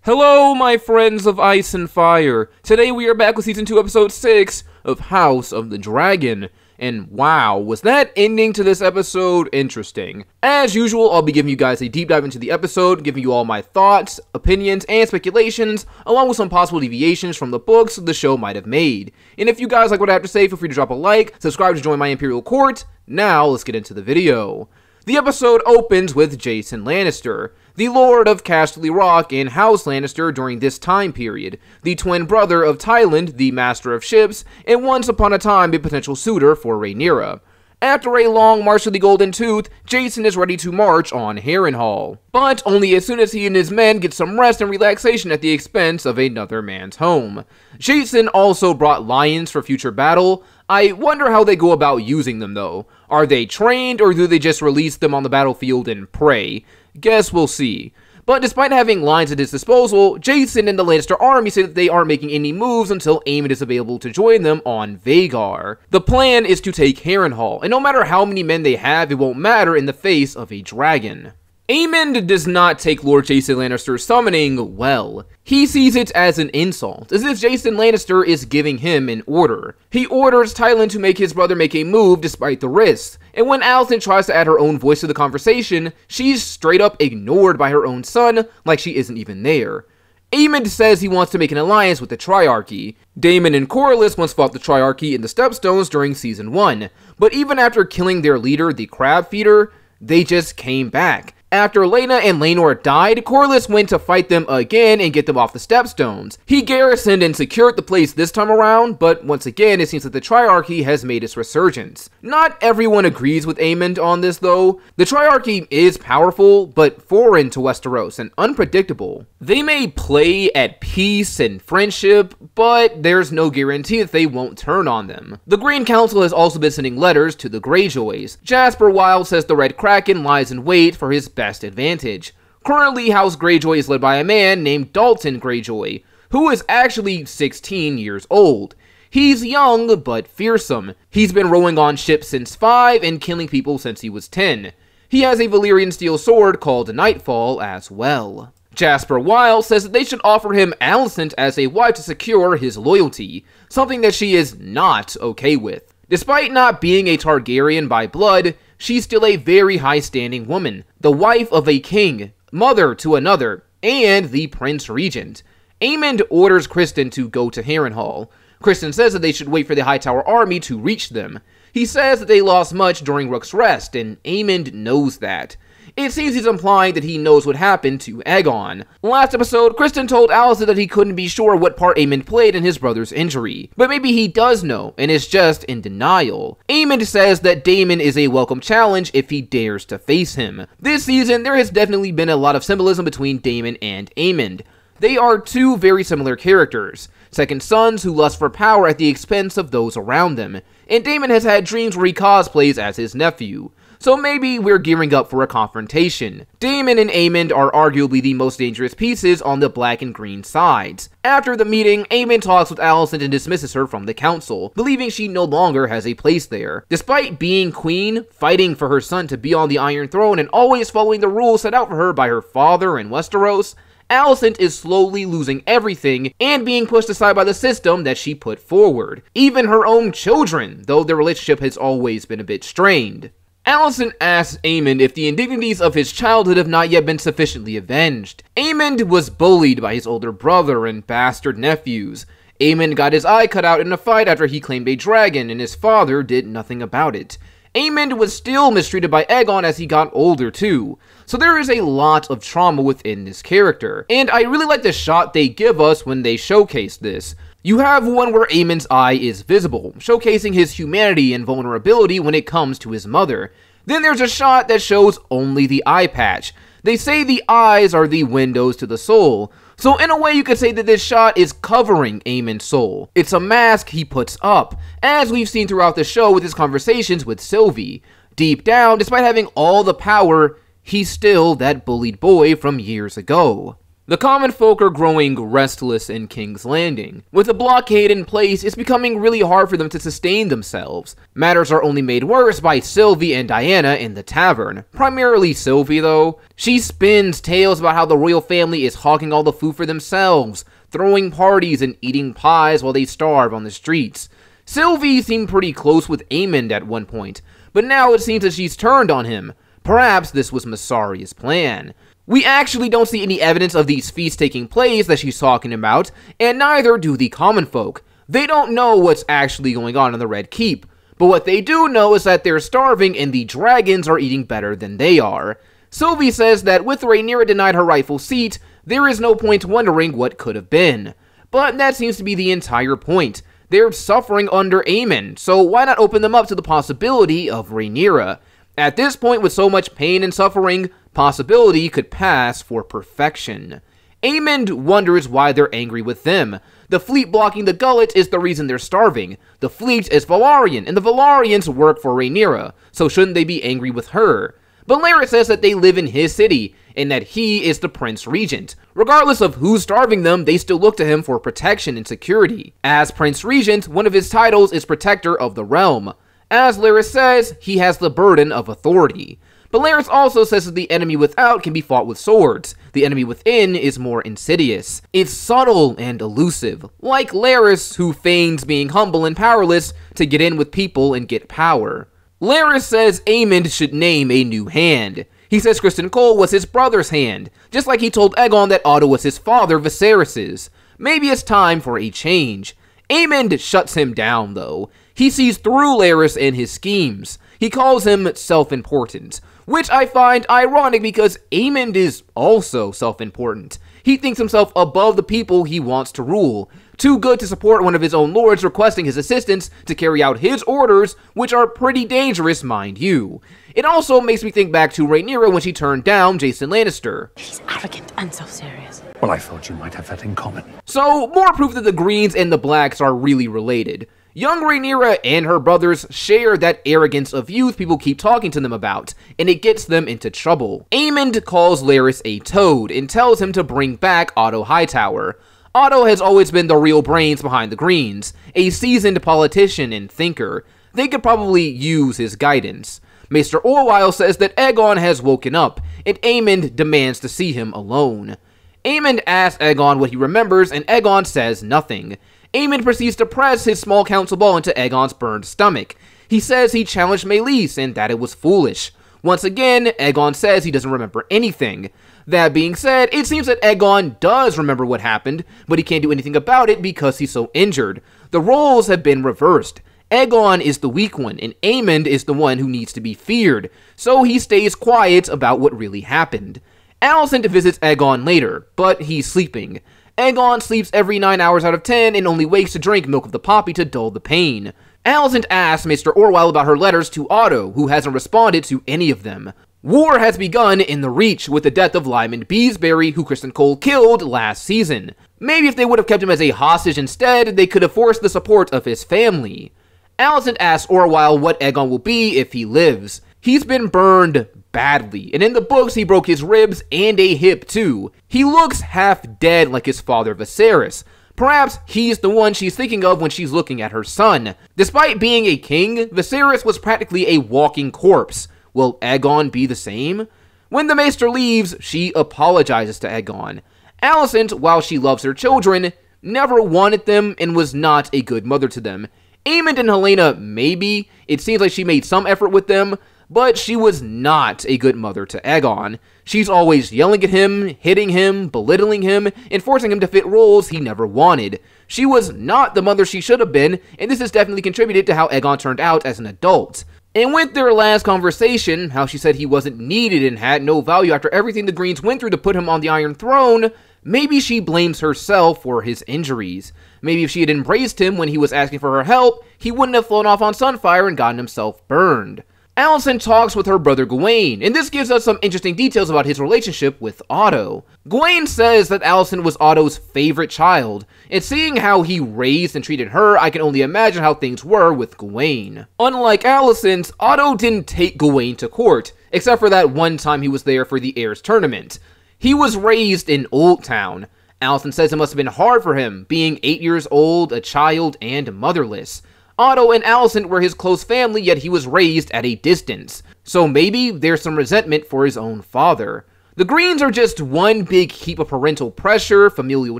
Hello, my friends of Ice and Fire. Today we are back with Season 2, Episode 6 of House of the Dragon. And wow, was that ending to this episode interesting. As usual, I'll be giving you guys a deep dive into the episode, giving you all my thoughts, opinions, and speculations, along with some possible deviations from the books the show might have made. And if you guys like what I have to say, feel free to drop a like, subscribe to join my Imperial Court. Now, let's get into the video. The episode opens with Jason Lannister, the Lord of Casterly Rock and House Lannister during this time period, the twin brother of Tyland, the Master of Ships, and once upon a time a potential suitor for Rhaenyra. After a long march to the Golden Tooth, Jason is ready to march on Harrenhal, but only as soon as he and his men get some rest and relaxation at the expense of another man's home. Jason also brought lions for future battle. I wonder how they go about using them though. Are they trained, or do they just release them on the battlefield and pray? Guess we'll see. But despite having lions at his disposal, Jason and the Lannister army say that they aren't making any moves until Aemond is available to join them on Vhagar. The plan is to take Harrenhal, and no matter how many men they have, it won't matter in the face of a dragon. Aemond does not take Lord Jason Lannister's summoning well. He sees it as an insult, as if Jason Lannister is giving him an order. He orders Tyland to make his brother make a move despite the risks, and when Alicent tries to add her own voice to the conversation, she's straight up ignored by her own son like she isn't even there. Aemond says he wants to make an alliance with the Triarchy. Daemon and Corlys once fought the Triarchy in the Stepstones during Season 1, but even after killing their leader, the Crab Feeder, they just came back. After Laena and Laenor died, Corlys went to fight them again and get them off the Stepstones. He garrisoned and secured the place this time around, but once again it seems that the Triarchy has made its resurgence. Not everyone agrees with Aemond on this though. The Triarchy is powerful, but foreign to Westeros and unpredictable. They may play at peace and friendship, but there's no guarantee that they won't turn on them. The Green Council has also been sending letters to the Greyjoys. Jasper Wild says the Red Kraken lies in wait for his best advantage. Currently, House Greyjoy is led by a man named Dalton Greyjoy, who is actually 16 years old. He's young, but fearsome. He's been rowing on ships since 5 and killing people since he was 10. He has a Valyrian steel sword called Nightfall as well. Jasper Wild says that they should offer him Alicent as a wife to secure his loyalty, something that she is not okay with. Despite not being a Targaryen by blood, she's still a very high-standing woman, the wife of a king, mother to another, and the Prince Regent. Aemond orders Criston to go to Harrenhal. Criston says that they should wait for the Hightower army to reach them. He says that they lost much during Rook's Rest, and Aemond knows that. It seems he's implying that he knows what happened to Aegon. Last episode, Criston told Alicent that he couldn't be sure what part Aemond played in his brother's injury, but maybe he does know, and is just in denial. Aemond says that Daemon is a welcome challenge if he dares to face him. This season, there has definitely been a lot of symbolism between Daemon and Aemond. They are two very similar characters, second sons who lust for power at the expense of those around them, and Daemon has had dreams where he cosplays as his nephew. So maybe we're gearing up for a confrontation. Daemon and Aemond are arguably the most dangerous pieces on the black and green sides. After the meeting, Aemond talks with Alicent and dismisses her from the council, believing she no longer has a place there. Despite being queen, fighting for her son to be on the Iron Throne, and always following the rules set out for her by her father in Westeros, Alicent is slowly losing everything and being pushed aside by the system that she put forward. Even her own children, though their relationship has always been a bit strained. Alicent asks Aemond if the indignities of his childhood have not yet been sufficiently avenged. Aemond was bullied by his older brother and bastard nephews. Aemond got his eye cut out in a fight after he claimed a dragon, and his father did nothing about it. Aemond was still mistreated by Aegon as he got older too, so there is a lot of trauma within this character, and I really like the shot they give us when they showcase this. You have one where Aemond's eye is visible, showcasing his humanity and vulnerability when it comes to his mother. Then there's a shot that shows only the eye patch. They say the eyes are the windows to the soul, so in a way you could say that this shot is covering Aemond's soul. It's a mask he puts up, as we've seen throughout the show with his conversations with Sylvie. Deep down, despite having all the power, he's still that bullied boy from years ago. The common folk are growing restless in King's Landing. With the blockade in place, it's becoming really hard for them to sustain themselves. Matters are only made worse by Sylvie and Diana in the tavern. Primarily Sylvie, though. She spins tales about how the royal family is hawking all the food for themselves, throwing parties and eating pies while they starve on the streets. Sylvie seemed pretty close with Aemond at one point, but now it seems that she's turned on him. Perhaps this was Myssaria's plan. We actually don't see any evidence of these feasts taking place that she's talking about, and neither do the common folk. They don't know what's actually going on in the Red Keep, but what they do know is that they're starving and the dragons are eating better than they are. Sylvie says that with Rhaenyra denied her rightful seat, there is no point wondering what could have been. But that seems to be the entire point. They're suffering under Aemond, so why not open them up to the possibility of Rhaenyra? At this point, with so much pain and suffering, possibility could pass for perfection. Aemond wonders why they're angry with them. The fleet blocking the gullet is the reason they're starving. The fleet is Velaryon, and the Velaryons work for Rhaenyra, so shouldn't they be angry with her? But Larys says that they live in his city, and that he is the Prince Regent. Regardless of who's starving them, they still look to him for protection and security. As Prince Regent, one of his titles is Protector of the Realm. As Larys says, he has the burden of authority. But Larys also says that the enemy without can be fought with swords. The enemy within is more insidious. It's subtle and elusive, like Larys, who feigns being humble and powerless to get in with people and get power. Larys says Aemond should name a new hand. He says Criston Cole was his brother's hand, just like he told Aegon that Otto was his father Viserys's. Maybe it's time for a change. Aemond shuts him down, though. He sees through Larys and his schemes. He calls him self-important, which I find ironic because Aemond is also self-important. He thinks himself above the people he wants to rule, too good to support one of his own lords requesting his assistance to carry out his orders, which are pretty dangerous, mind you. It also makes me think back to Rhaenyra when she turned down Jason Lannister. He's arrogant and self-serious. Well, I thought you might have that in common. So, more proof that the Greens and the Blacks are really related. Young Rhaenyra and her brothers share that arrogance of youth people keep talking to them about, and it gets them into trouble. Aemond calls Larys a toad and tells him to bring back Otto Hightower. Otto has always been the real brains behind the Greens, a seasoned politician and thinker. They could probably use his guidance. Maester Orwyle says that Aegon has woken up, and Aemond demands to see him alone. Aemond asks Aegon what he remembers, and Aegon says nothing. Aemond proceeds to press his small council ball into Aegon's burned stomach. He says he challenged Meleys and that it was foolish. Once again, Aegon says he doesn't remember anything. That being said, it seems that Aegon does remember what happened, but he can't do anything about it because he's so injured. The roles have been reversed. Aegon is the weak one, and Aemond is the one who needs to be feared, so he stays quiet about what really happened. Alicent visits Aegon later, but he's sleeping. Aegon sleeps every 9 hours out of 10 and only wakes to drink milk of the poppy to dull the pain. Alicent asks Maester Orwyle about her letters to Otto, who hasn't responded to any of them. War has begun in the Reach with the death of Lyman Beesbury, who Criston Cole killed last season. Maybe if they would have kept him as a hostage instead, they could have forced the support of his family. Alicent asks Orwyle what Aegon will be if he lives. He's been burned badly, and in the books he broke his ribs and a hip too. He looks half dead like his father Viserys. Perhaps he's the one she's thinking of when she's looking at her son. Despite being a king, Viserys was practically a walking corpse. Will Aegon be the same? When the Maester leaves, she apologizes to Aegon. Alicent, while she loves her children, never wanted them and was not a good mother to them. Aemond and Helaena, maybe. It seems like she made some effort with them, but she was not a good mother to Aegon. She's always yelling at him, hitting him, belittling him, and forcing him to fit roles he never wanted. She was not the mother she should have been, and this has definitely contributed to how Aegon turned out as an adult. And with their last conversation, how she said he wasn't needed and had no value after everything the Greens went through to put him on the Iron Throne, maybe she blames herself for his injuries. Maybe if she had embraced him when he was asking for her help, he wouldn't have flown off on Sunfire and gotten himself burned. Alicent talks with her brother Gawain, and this gives us some interesting details about his relationship with Otto. Gawain says that Alicent was Otto's favorite child, and seeing how he raised and treated her, I can only imagine how things were with Gawain. Unlike Alicent, Otto didn't take Gawain to court, except for that one time he was there for the Heirs tournament. He was raised in Oldtown. Alicent says it must have been hard for him, being 8 years old, a child, and motherless. Otto and Alicent were his close family, yet he was raised at a distance. So maybe there's some resentment for his own father. The Greens are just one big heap of parental pressure, familial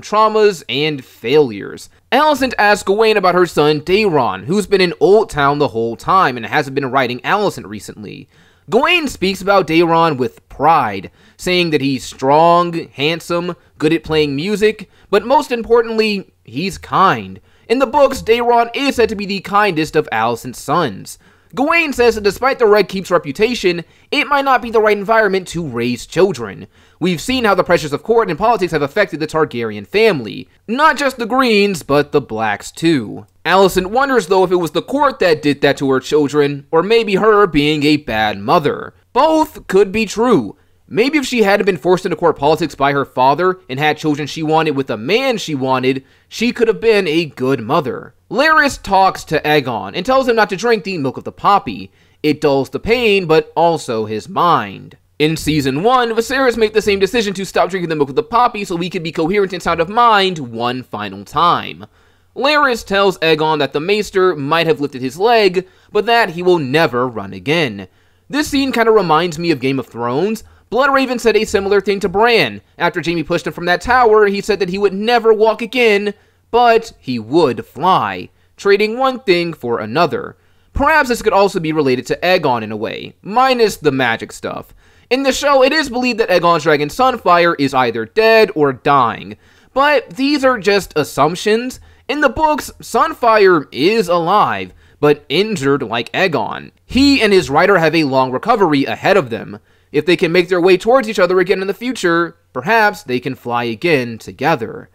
traumas, and failures. Alicent asks Gawain about her son Daeron, who's been in Oldtown the whole time and hasn't been writing Alicent recently. Gawain speaks about Daeron with pride, saying that he's strong, handsome, good at playing music, but most importantly, he's kind. In the books, Daeron is said to be the kindest of Alicent's sons. Gawain says that despite the Red Keep's reputation, it might not be the right environment to raise children. We've seen how the pressures of court and politics have affected the Targaryen family. Not just the Greens, but the Blacks too. Alicent wonders though if it was the court that did that to her children, or maybe her being a bad mother. Both could be true. Maybe if she hadn't been forced into court politics by her father and had children she wanted with a man she wanted, she could have been a good mother. Larys talks to Aegon and tells him not to drink the milk of the poppy. It dulls the pain, but also his mind. In Season 1, Viserys made the same decision to stop drinking the milk of the poppy so he could be coherent and sound of mind one final time. Larys tells Aegon that the Maester might have lifted his leg, but that he will never run again. This scene kinda reminds me of Game of Thrones. Bloodraven said a similar thing to Bran. After Jaime pushed him from that tower, he said that he would never walk again, but he would fly, trading one thing for another. Perhaps this could also be related to Aegon in a way, minus the magic stuff. In the show, it is believed that Aegon's dragon Sunfire is either dead or dying, but these are just assumptions. In the books, Sunfire is alive, but injured like Aegon. He and his rider have a long recovery ahead of them. If they can make their way towards each other again in the future, perhaps they can fly again together.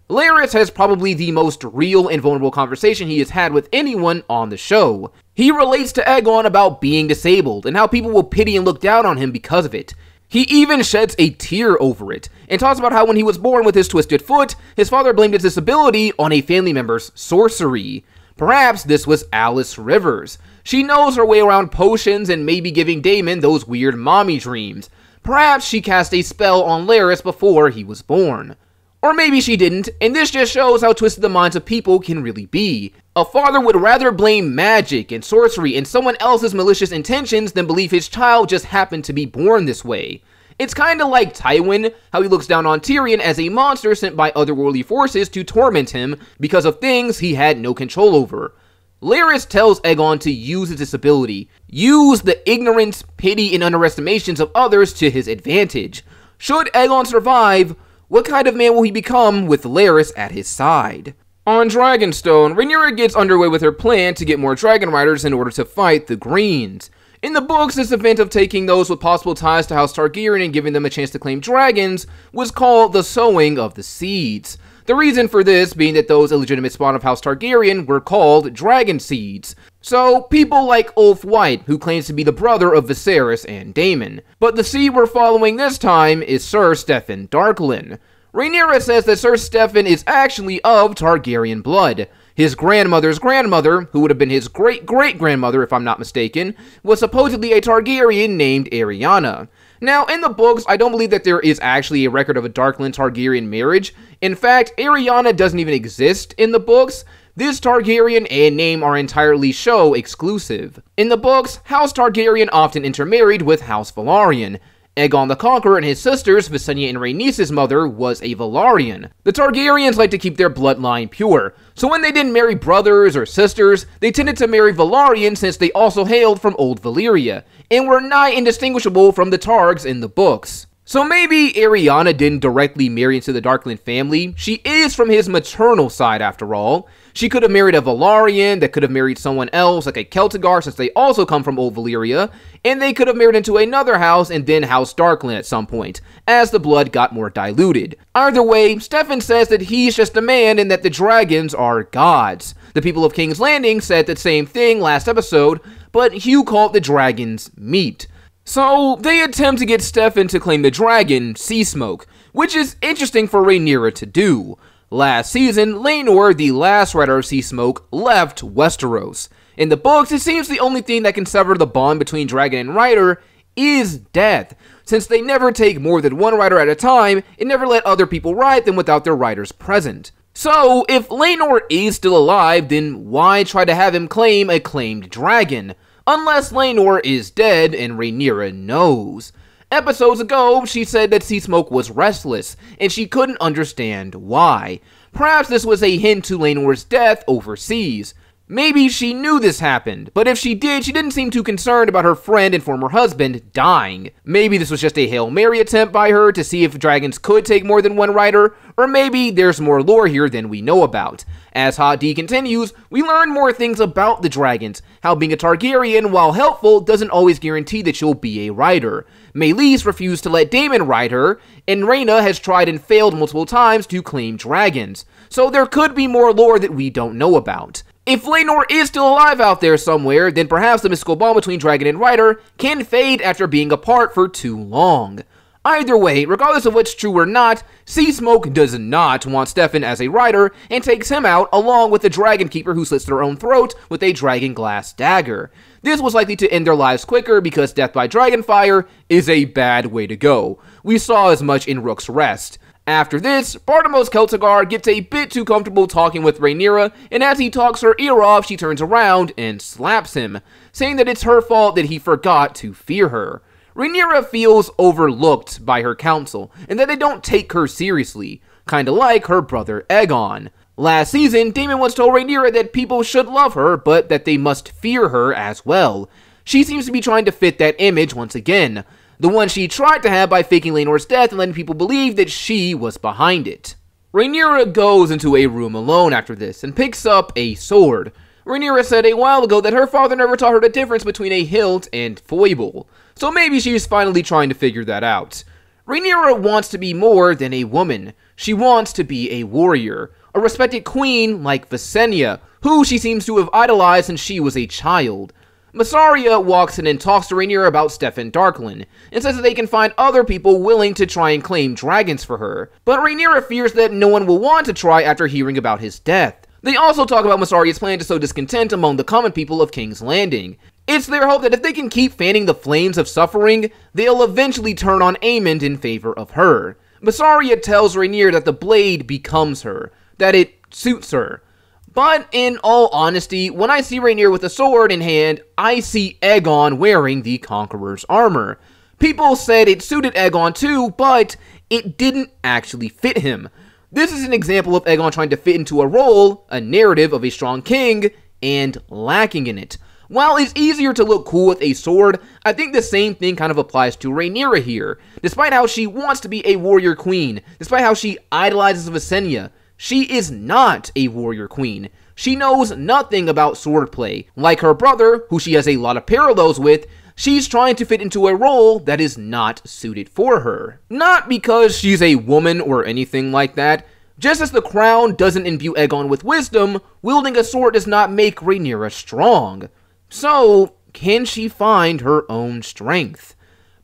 Larys has probably the most real and vulnerable conversation he has had with anyone on the show. He relates to Aegon about being disabled and how people will pity and look down on him because of it. He even sheds a tear over it, and talks about how when he was born with his twisted foot, his father blamed his disability on a family member's sorcery. Perhaps this was Alice Rivers. She knows her way around potions and maybe giving Daemon those weird mommy dreams. Perhaps she cast a spell on Larys before he was born. Or maybe she didn't, and this just shows how twisted the minds of people can really be. A father would rather blame magic and sorcery and someone else's malicious intentions than believe his child just happened to be born this way. It's kinda like Tywin, how he looks down on Tyrion as a monster sent by otherworldly forces to torment him because of things he had no control over. Larys tells Aegon to use his disability, use the ignorance, pity, and underestimations of others to his advantage. Should Aegon survive, what kind of man will he become with Larys at his side? On Dragonstone, Rhaenyra gets underway with her plan to get more dragon riders in order to fight the Greens. In the books, this event of taking those with possible ties to House Targaryen and giving them a chance to claim dragons was called the Sowing of the Seeds. The reason for this being that those illegitimate spawn of House Targaryen were called dragon seeds. So, people like Ulf White, who claims to be the brother of Viserys and Daemon. But the seed we're following this time is Sir Steffon Darklyn. Rhaenyra says that Sir Steffon is actually of Targaryen blood. His grandmother's grandmother, who would have been his great-great-grandmother if I'm not mistaken, was supposedly a Targaryen named Arianna. Now, in the books, I don't believe that there is actually a record of a Darklyn Targaryen marriage. In fact, Arianna doesn't even exist in the books. This Targaryen and name are entirely show exclusive. In the books, House Targaryen often intermarried with House Velaryon. Aegon the Conqueror and his sisters, Visenya and Rhaenys' mother, was a Velaryon. The Targaryens like to keep their bloodline pure, so when they didn't marry brothers or sisters, they tended to marry Velaryon since they also hailed from Old Valyria, and were nigh indistinguishable from the Targs in the books. So maybe Arianna didn't directly marry into the Darklyn family. She is from his maternal side after all. She could have married a Velaryon, that could have married someone else like a Celtigar since they also come from Old Valyria, and they could have married into another house and then House Darklyn at some point, as the blood got more diluted. Either way, Steffon says that he's just a man and that the dragons are gods. The people of King's Landing said the same thing last episode, but Hugh called the dragons meat. So, they attempt to get Steffon to claim the dragon, Seasmoke, which is interesting for Rhaenyra to do. Last season, Laenor, the last rider of Seasmoke, left Westeros. In the books, it seems the only thing that can sever the bond between dragon and rider is death, since they never take more than one rider at a time and never let other people ride them without their riders present. So, if Laenor is still alive, then why try to have him claim a claimed dragon? Unless Laenor is dead and Rhaenyra knows. Episodes ago, she said that Seasmoke was restless, and she couldn't understand why. Perhaps this was a hint to Laenor's death overseas. Maybe she knew this happened, but if she did, she didn't seem too concerned about her friend and former husband dying. Maybe this was just a Hail Mary attempt by her to see if dragons could take more than one rider, or maybe there's more lore here than we know about. As Hot D continues, we learn more things about the dragons, how being a Targaryen, while helpful, doesn't always guarantee that you'll be a rider. Meleys refused to let Daemon ride her, and Rhaena has tried and failed multiple times to claim dragons. So there could be more lore that we don't know about. If Laenor is still alive out there somewhere, then perhaps the mystical bond between dragon and rider can fade after being apart for too long. Either way, regardless of what's true or not, Seasmoke does not want Steffon as a rider and takes him out along with the Dragon Keeper who slits their own throat with a dragon glass dagger. This was likely to end their lives quicker because death by dragonfire is a bad way to go. We saw as much in Rook's Rest. After this, Bartimos Celtigar gets a bit too comfortable talking with Rhaenyra, and as he talks her ear off, she turns around and slaps him, saying that it's her fault that he forgot to fear her. Rhaenyra feels overlooked by her council, and that they don't take her seriously, kinda like her brother Aegon. Last season, Daemon once told Rhaenyra that people should love her, but that they must fear her as well. She seems to be trying to fit that image once again. The one she tried to have by faking Laenor's death and letting people believe that she was behind it. Rhaenyra goes into a room alone after this and picks up a sword. Rhaenyra said a while ago that her father never taught her the difference between a hilt and foible, so maybe she's finally trying to figure that out. Rhaenyra wants to be more than a woman. She wants to be a warrior, a respected queen like Visenya, who she seems to have idolized since she was a child. Mysaria walks in and talks to Rhaenyra about Steffon Darklyn, and says that they can find other people willing to try and claim dragons for her, but Rhaenyra fears that no one will want to try after hearing about his death. They also talk about Mysaria's plan to sow discontent among the common people of King's Landing. It's their hope that if they can keep fanning the flames of suffering, they'll eventually turn on Aemond in favor of her. Mysaria tells Rhaenyra that the blade becomes her, that it suits her. But in all honesty, when I see Rhaenyra with a sword in hand, I see Aegon wearing the Conqueror's armor. People said it suited Aegon too, but it didn't actually fit him. This is an example of Aegon trying to fit into a role, a narrative of a strong king, and lacking in it. While it's easier to look cool with a sword, I think the same thing kind of applies to Rhaenyra here. Despite how she wants to be a warrior queen, despite how she idolizes Visenya, she is not a warrior queen. She knows nothing about swordplay. Like her brother, who she has a lot of parallels with, she's trying to fit into a role that is not suited for her. Not because she's a woman or anything like that. Just as the crown doesn't imbue Aegon with wisdom, wielding a sword does not make Rhaenyra strong. So, can she find her own strength?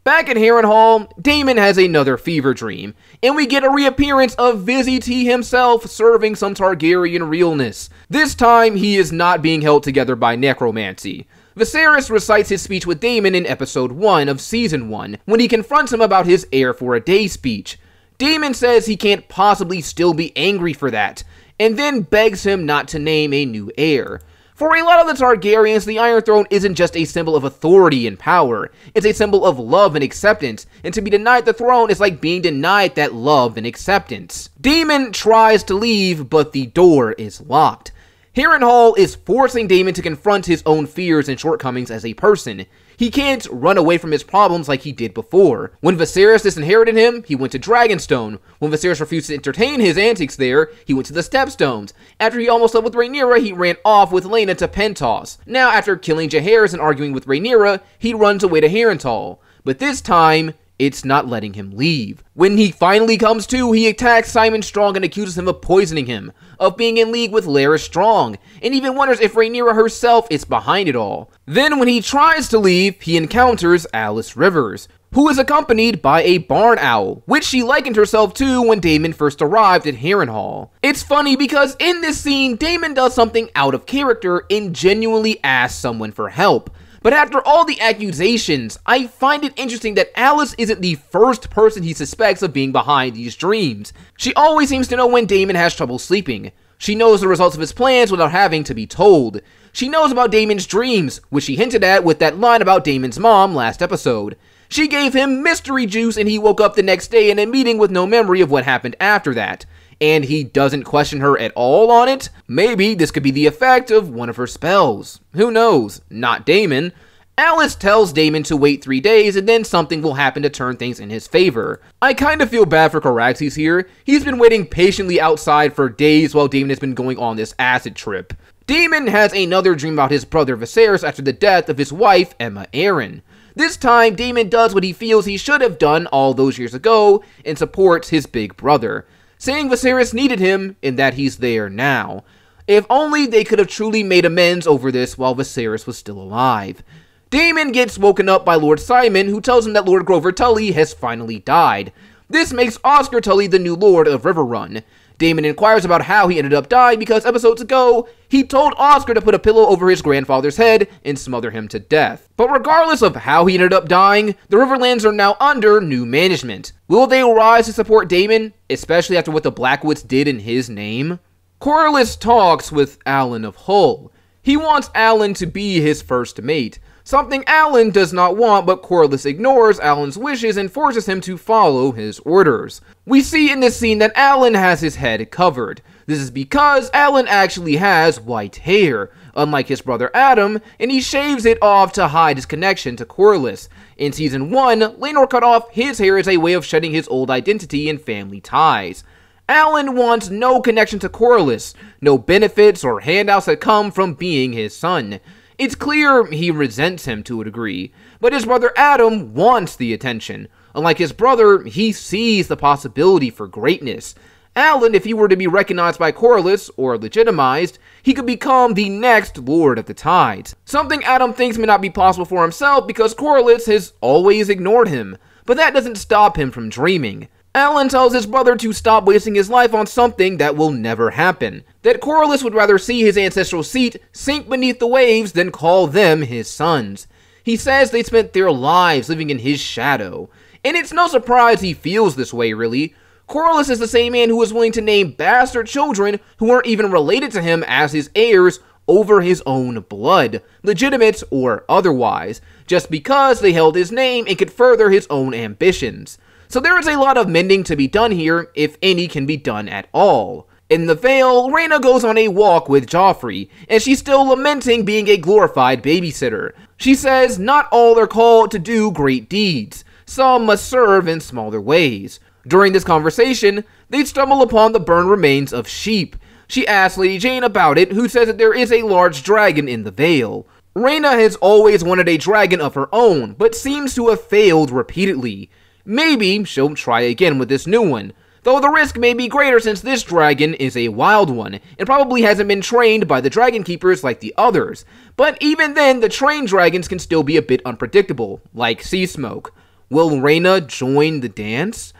Back at Harrenhal, Daemon has another fever dream, and we get a reappearance of Vizzy T himself serving some Targaryen realness. This time, he is not being held together by necromancy. Viserys recites his speech with Daemon in episode 1 of season 1, when he confronts him about his heir for a day speech. Daemon says he can't possibly still be angry for that, and then begs him not to name a new heir. For a lot of the Targaryens, the Iron Throne isn't just a symbol of authority and power, it's a symbol of love and acceptance, and to be denied the throne is like being denied that love and acceptance. Daemon tries to leave, but the door is locked. Harrenhal is forcing Daemon to confront his own fears and shortcomings as a person. He can't run away from his problems like he did before. When Viserys disinherited him, he went to Dragonstone. When Viserys refused to entertain his antics there, he went to the Stepstones. After he almost slept with Rhaenyra, he ran off with Laena to Pentos. Now, after killing Jaehaerys and arguing with Rhaenyra, he runs away to Harrenhal. But this time, it's not letting him leave. When he finally comes to, he attacks Simon Strong and accuses him of poisoning him, of being in league with Larys Strong, and even wonders if Rhaenyra herself is behind it all. Then when he tries to leave, he encounters Alys Rivers, who is accompanied by a barn owl, which she likened herself to when Daemon first arrived at Harrenhal. It's funny because in this scene, Daemon does something out of character and genuinely asks someone for help. But after all the accusations, I find it interesting that Alice isn't the first person he suspects of being behind these dreams. She always seems to know when Damon has trouble sleeping. She knows the results of his plans without having to be told. She knows about Damon's dreams, which she hinted at with that line about Damon's mom last episode. She gave him mystery juice and he woke up the next day in a meeting with no memory of what happened after that. And he doesn't question her at all on it? Maybe this could be the effect of one of her spells. Who knows? Not Damon. Alice tells Damon to wait 3 days and then something will happen to turn things in his favor. I kind of feel bad for Caraxes here. He's been waiting patiently outside for days while Damon has been going on this acid trip. Damon has another dream about his brother Viserys after the death of his wife, Aemma Arryn. This time, Damon does what he feels he should have done all those years ago and supports his big brother, saying Viserys needed him and that he's there now. If only they could have truly made amends over this while Viserys was still alive. Damon gets woken up by Lord Simon, who tells him that Lord Grover Tully has finally died. This makes Oscar Tully the new Lord of Riverrun. Damon inquires about how he ended up dying because episodes ago, he told Oscar to put a pillow over his grandfather's head and smother him to death. But regardless of how he ended up dying, the Riverlands are now under new management. Will they rise to support Damon, especially after what the Blackwoods did in his name? Corlys talks with Alan of Hull. He wants Alan to be his first mate, something Alan does not want, but Corlys ignores Alan's wishes and forces him to follow his orders. We see in this scene that Alan has his head covered. This is because Alan actually has white hair, unlike his brother Adam, and he shaves it off to hide his connection to Corlys. In Season 1, Laenor cut off his hair as a way of shedding his old identity and family ties. Alan wants no connection to Corlys, no benefits or handouts that come from being his son. It's clear he resents him to a degree, but his brother Adam wants the attention. Unlike his brother, he sees the possibility for greatness. Alan, if he were to be recognized by Corlys, or legitimized, he could become the next Lord of the Tides. Something Adam thinks may not be possible for himself because Corlys has always ignored him, but that doesn't stop him from dreaming. Alan tells his brother to stop wasting his life on something that will never happen. That Corlys would rather see his ancestral seat sink beneath the waves than call them his sons. He says they spent their lives living in his shadow. And it's no surprise he feels this way, really. Corlys is the same man who was willing to name bastard children who aren't even related to him as his heirs over his own blood, legitimate or otherwise, just because they held his name and could further his own ambitions. So there is a lot of mending to be done here, if any can be done at all. In the Vale, Rhaena goes on a walk with Joffrey, and she's still lamenting being a glorified babysitter. She says not all are called to do great deeds. Some must serve in smaller ways. During this conversation, they stumble upon the burned remains of sheep. She asks Lady Jane about it, who says that there is a large dragon in the Vale. Rhaena has always wanted a dragon of her own, but seems to have failed repeatedly. Maybe she'll try again with this new one, though the risk may be greater since this dragon is a wild one, and probably hasn't been trained by the dragon keepers like the others. But even then, the trained dragons can still be a bit unpredictable, like Sea Smoke. Will Rhaena join the dance?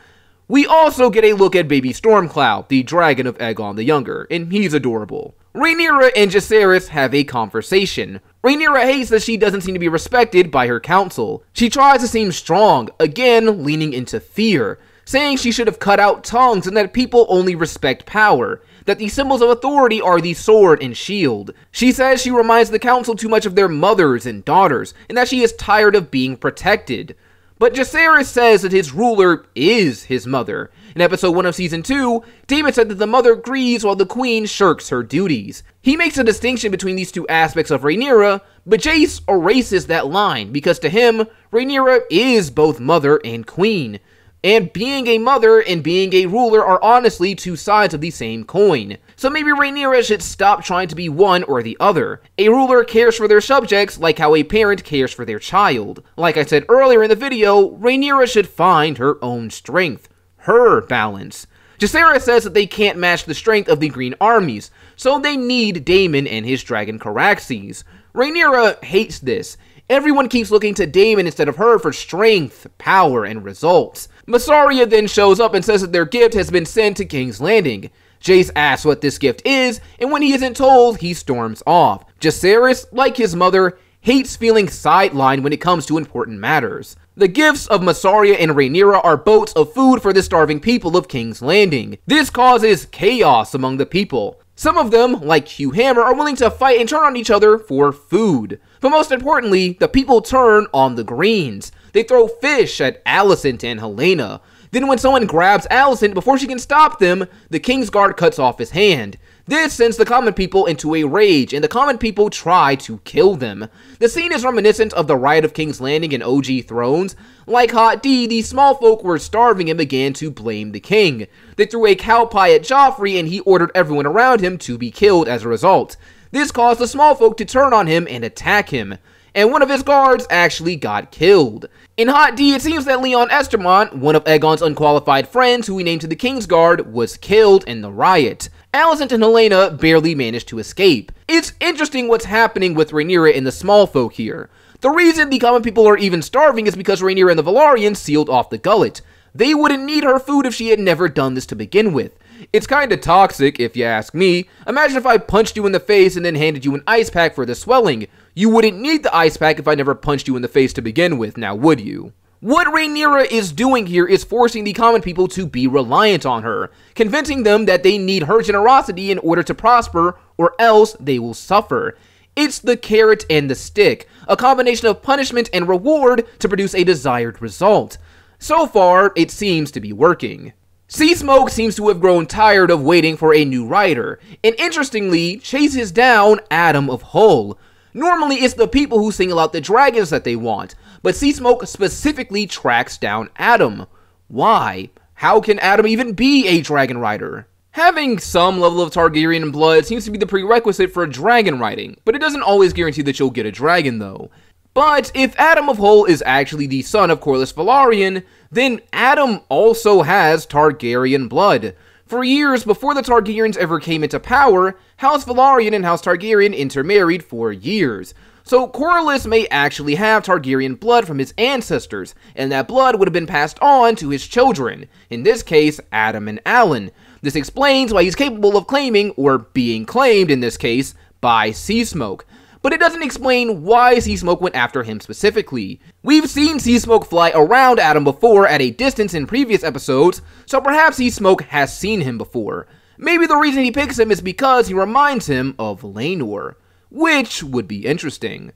We also get a look at baby Stormcloud, the dragon of Aegon the Younger, and he's adorable. Rhaenyra and Jacaerys have a conversation. Rhaenyra hates that she doesn't seem to be respected by her council. She tries to seem strong, again leaning into fear, saying she should have cut out tongues and that people only respect power, that the symbols of authority are the sword and shield. She says she reminds the council too much of their mothers and daughters, and that she is tired of being protected. But Jacaerys says that his ruler is his mother. In episode 1 of season 2, Daemon said that the mother grieves while the queen shirks her duties. He makes a distinction between these two aspects of Rhaenyra, but Jace erases that line because to him, Rhaenyra is both mother and queen. And being a mother and being a ruler are honestly two sides of the same coin. So maybe Rhaenyra should stop trying to be one or the other. A ruler cares for their subjects like how a parent cares for their child. Like I said earlier in the video, Rhaenyra should find her own strength. Her balance. Jacaerys says that they can't match the strength of the Green Armies, so they need Daemon and his dragon Caraxes. Rhaenyra hates this. Everyone keeps looking to Daemon instead of her for strength, power, and results. Mysaria then shows up and says that their gift has been sent to King's Landing. Jace asks what this gift is, and when he isn't told, he storms off. Jacaerys, like his mother, hates feeling sidelined when it comes to important matters. The gifts of Mysaria and Rhaenyra are boats of food for the starving people of King's Landing. This causes chaos among the people. Some of them, like Hugh Hammer, are willing to fight and turn on each other for food. But most importantly, the people turn on the Greens. They throw fish at Alicent and Helaena. Then when someone grabs Alicent before she can stop them, the Kingsguard cuts off his hand. This sends the common people into a rage, and the common people try to kill them. The scene is reminiscent of the riot of King's Landing in OG Thrones. Like Hot D, the small folk were starving and began to blame the king. They threw a cow pie at Joffrey, and he ordered everyone around him to be killed as a result. This caused the small folk to turn on him and attack him, and one of his guards actually got killed. In Hot D, it seems that Leon Estermont, one of Aegon's unqualified friends who he named to the Kingsguard, was killed in the riot. Alicent and Helaena barely managed to escape. It's interesting what's happening with Rhaenyra and the small folk here. The reason the common people are even starving is because Rhaenyra and the Velaryons sealed off the gullet. They wouldn't need her food if she had never done this to begin with. It's kinda toxic, if you ask me. Imagine if I punched you in the face and then handed you an ice pack for the swelling. You wouldn't need the ice pack if I never punched you in the face to begin with, now would you? What Rhaenyra is doing here is forcing the common people to be reliant on her, convincing them that they need her generosity in order to prosper, or else they will suffer. It's the carrot and the stick, a combination of punishment and reward to produce a desired result. So far, it seems to be working. Seasmoke seems to have grown tired of waiting for a new writer, and interestingly, chases down Adam of Hull. Normally, it's the people who single out the dragons that they want, but Seasmoke specifically tracks down Adam. Why? How can Adam even be a dragon rider? Having some level of Targaryen blood seems to be the prerequisite for dragon riding, but it doesn't always guarantee that you'll get a dragon though. But if Adam of Hull is actually the son of Corlys Velaryon, then Adam also has Targaryen blood. For years before the Targaryens ever came into power, House Velaryon and House Targaryen intermarried for years. So Corlys may actually have Targaryen blood from his ancestors, and that blood would have been passed on to his children, in this case, Adam and Alan. This explains why he's capable of claiming, or being claimed in this case, by Seasmoke. But it doesn't explain why Seasmoke went after him specifically. We've seen Seasmoke fly around Adam before at a distance in previous episodes, so perhaps Seasmoke has seen him before. Maybe the reason he picks him is because he reminds him of Laenor, which would be interesting.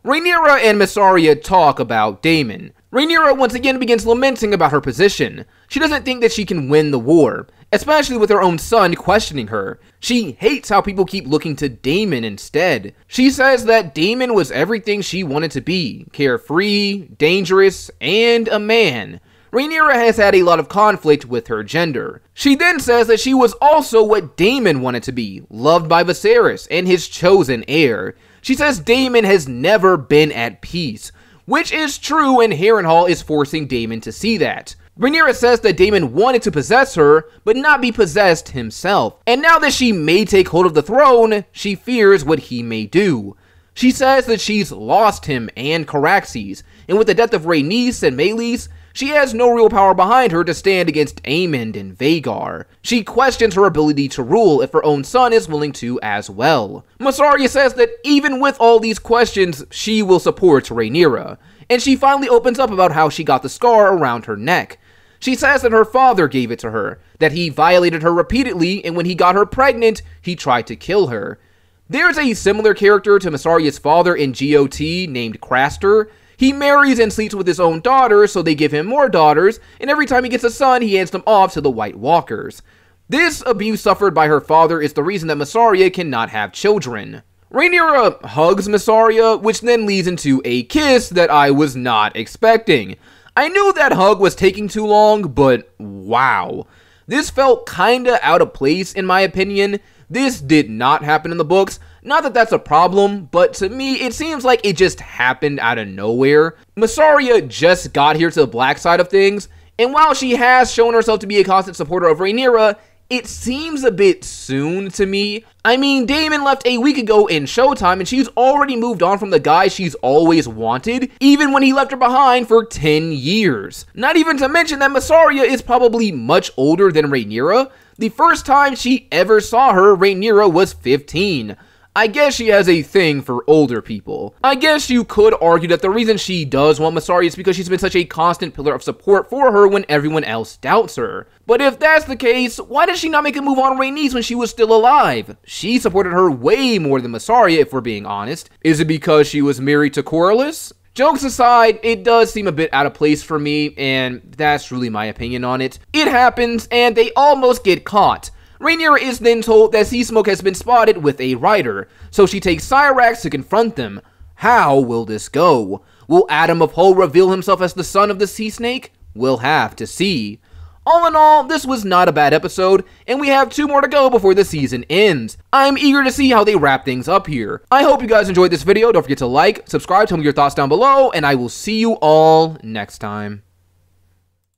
Rhaenyra and Mysaria talk about Daemon. Rhaenyra once again begins lamenting about her position. She doesn't think that she can win the war, especially with her own son questioning her. She hates how people keep looking to Daemon instead. She says that Daemon was everything she wanted to be, carefree, dangerous, and a man. Rhaenyra has had a lot of conflict with her gender. She then says that she was also what Daemon wanted to be, loved by Viserys and his chosen heir. She says Daemon has never been at peace, which is true, and Harrenhal is forcing Daemon to see that. Rhaenyra says that Daemon wanted to possess her, but not be possessed himself. And now that she may take hold of the throne, she fears what he may do. She says that she's lost him and Caraxes, and with the death of Rhaenys and Meleys, she has no real power behind her to stand against Aemond and Vhagar. She questions her ability to rule if her own son is willing to as well. Mysaria says that even with all these questions, she will support Rhaenyra, and she finally opens up about how she got the scar around her neck. She says that her father gave it to her, that he violated her repeatedly, and when he got her pregnant, he tried to kill her. There's a similar character to Mysaria's father in GOT named Craster. He marries and sleeps with his own daughter, so they give him more daughters, and every time he gets a son, he hands them off to the White Walkers. This abuse suffered by her father is the reason that Mysaria cannot have children. Rhaenyra hugs Mysaria, which then leads into a kiss that I was not expecting. I knew that hug was taking too long, but wow. This felt kinda out of place in my opinion. This did not happen in the books. Not that that's a problem, but to me, it seems like it just happened out of nowhere. Mysaria just got here to the black side of things, and while she has shown herself to be a constant supporter of Rhaenyra, it seems a bit soon to me. I mean, Daemon left a week ago in Showtime, and she's already moved on from the guy she's always wanted, even when he left her behind for 10 years. Not even to mention that Mysaria is probably much older than Rhaenyra. The first time she ever saw her, Rhaenyra was 15. I guess she has a thing for older people. I guess you could argue that the reason she does want Masari is because she's been such a constant pillar of support for her when everyone else doubts her. But if that's the case, why did she not make a move on Rhaenys when she was still alive? She supported her way more than Mysaria, if we're being honest. Is it because she was married to Corlys? Jokes aside, it does seem a bit out of place for me, and that's really my opinion on it. It happens, and they almost get caught. Rhaenyra is then told that Sea Smoke has been spotted with a rider, so she takes Syrax to confront them. How will this go? Will Adam of Hull reveal himself as the son of the Sea Snake? We'll have to see. All in all, this was not a bad episode, and we have 2 more to go before the season ends. I'm eager to see how they wrap things up here. I hope you guys enjoyed this video. Don't forget to like, subscribe, tell me your thoughts down below, and I will see you all next time.